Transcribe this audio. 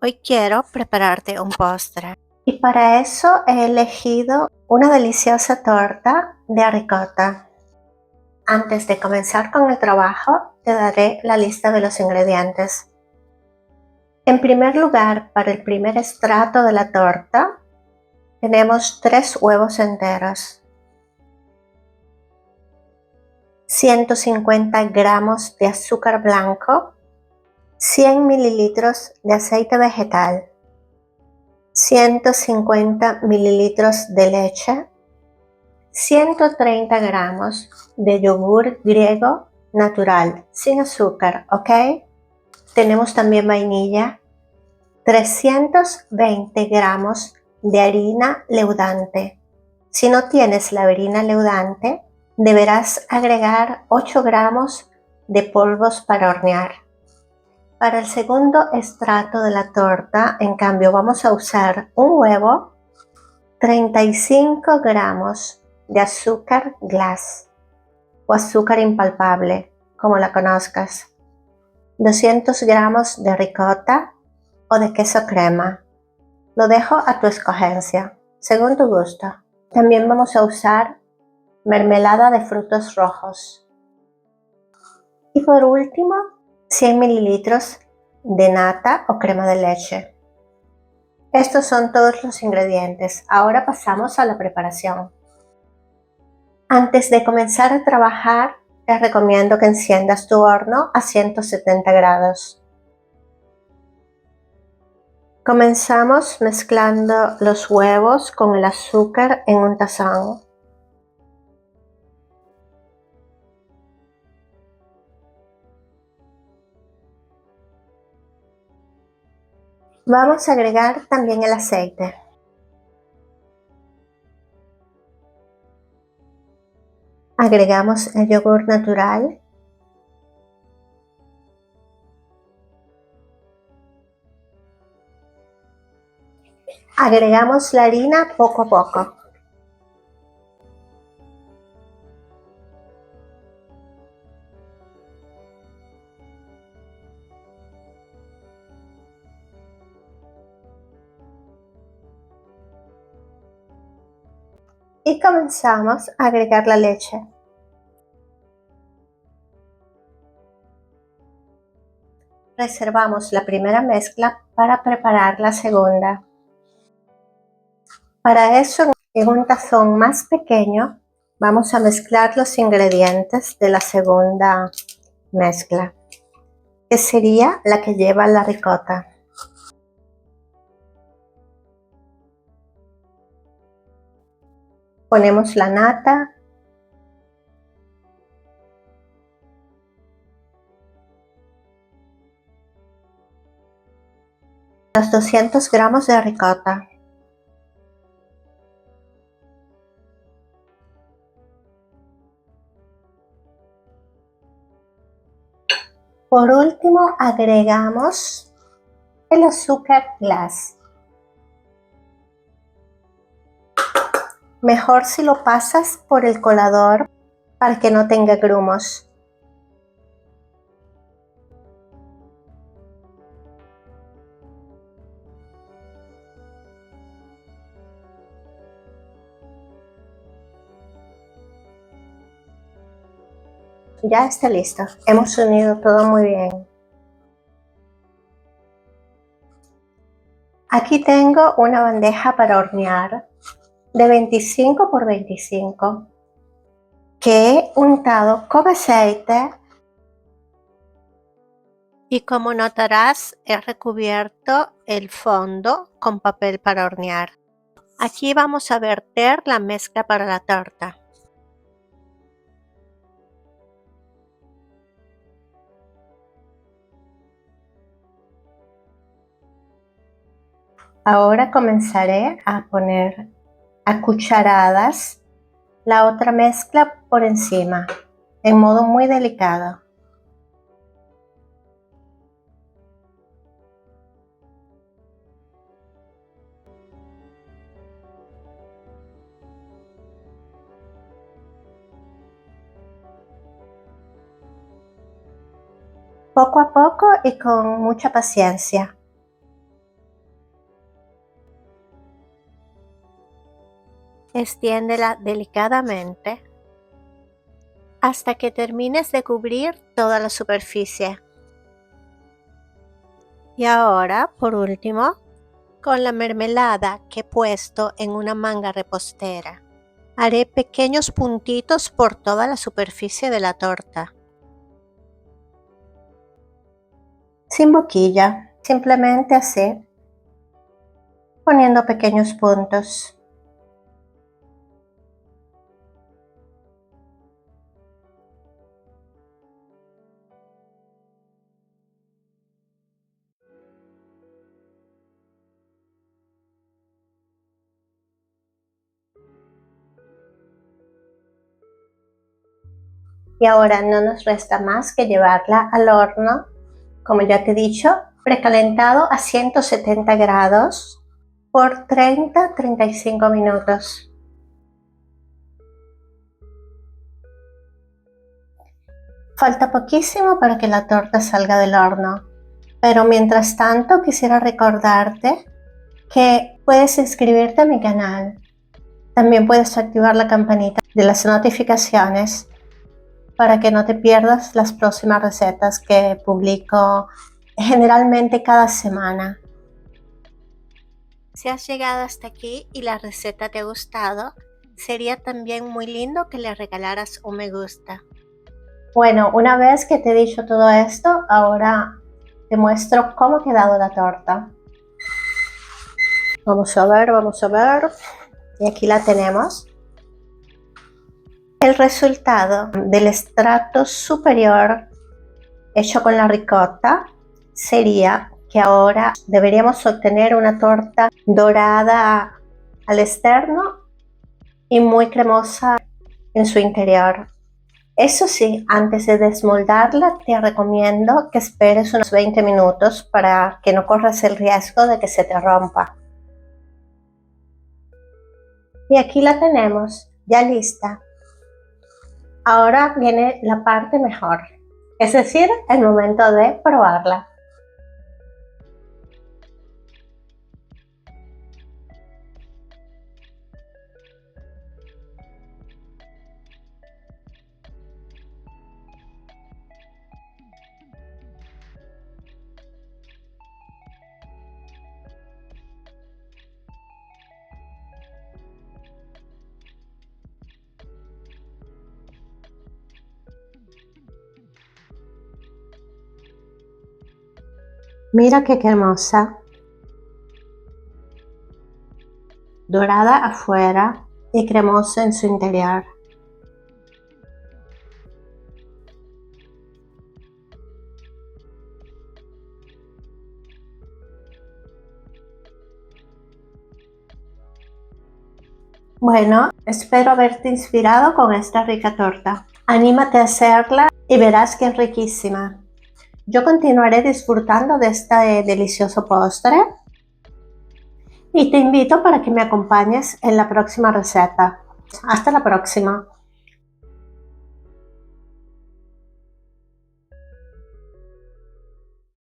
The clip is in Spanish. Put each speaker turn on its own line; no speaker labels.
Hoy quiero prepararte un postre.
Y para eso he elegido una deliciosa torta de ricota. Antes de comenzar con el trabajo, te daré la lista de los ingredientes. En primer lugar, para el primer estrato de la torta, tenemos 3 huevos enteros, 150 gramos de azúcar blanco, 100 mililitros de aceite vegetal, 150 mililitros de leche, 130 gramos de yogur griego natural, sin azúcar, ¿ok? Tenemos también vainilla, 320 gramos de harina leudante. Si no tienes la harina leudante, deberás agregar 8 gramos de polvos para hornear. Para el segundo estrato de la torta, en cambio, vamos a usar un huevo, 35 gramos de azúcar glass o azúcar impalpable, como la conozcas, 200 gramos de ricota o de queso crema. Lo dejo a tu escogencia, según tu gusto. También vamos a usar mermelada de frutos rojos. Y por último, 100 mililitros de nata o crema de leche. Estos son todos los ingredientes. Ahora pasamos a la preparación. Antes de comenzar a trabajar, te recomiendo que enciendas tu horno a 170 grados. Comenzamos mezclando los huevos con el azúcar en un tazón. Vamos a agregar también el aceite. Agregamos el yogur natural. Agregamos la harina poco a poco. Y comenzamos a agregar la leche. Reservamos la primera mezcla para preparar la segunda. Para eso, en un tazón más pequeño, vamos a mezclar los ingredientes de la segunda mezcla, que sería la que lleva la ricota. Ponemos la nata, los 200 gramos de ricota, por último agregamos el azúcar glass. Mejor si lo pasas por el colador para que no tenga grumos. Ya está listo. Hemos unido todo muy bien. Aquí tengo una bandeja para hornear de 25 por 25 que he untado con aceite.
Y como notarás, he recubierto el fondo con papel para hornear. Aquí vamos a verter la mezcla para la torta.
Ahora comenzaré a poner a cucharadas la otra mezcla por encima, en modo muy delicado. Poco a poco y con mucha paciencia.
Extiéndela delicadamente hasta que termines de cubrir toda la superficie. Y ahora, por último, con la mermelada que he puesto en una manga repostera, haré pequeños puntitos por toda la superficie de la torta.
Sin boquilla, simplemente así, poniendo pequeños puntos. Y ahora no nos resta más que llevarla al horno, como ya te he dicho, precalentado a 170 grados por 30-35 minutos. Falta poquísimo para que la torta salga del horno, pero mientras tanto quisiera recordarte que puedes inscribirte a mi canal. También puedes activar la campanita de las notificaciones para que no te pierdas las próximas recetas que publico generalmente cada semana.
Si has llegado hasta aquí y la receta te ha gustado, sería también muy lindo que le regalaras un me gusta.
Bueno, una vez que te he dicho todo esto, ahora te muestro cómo ha quedado la torta. Vamos a ver. Y aquí la tenemos. El resultado del extracto superior hecho con la ricota sería que ahora deberíamos obtener una torta dorada al externo y muy cremosa en su interior. Eso sí, antes de desmoldarla te recomiendo que esperes unos 20 minutos para que no corras el riesgo de que se te rompa. Y aquí la tenemos, ya lista. Ahora viene la parte mejor, es decir, el momento de probarla. Mira qué hermosa, dorada afuera y cremosa en su interior. Bueno, espero haberte inspirado con esta rica torta. Anímate a hacerla y verás que es riquísima. Yo continuaré disfrutando de este delicioso postre y te invito para que me acompañes en la próxima receta. Hasta la próxima.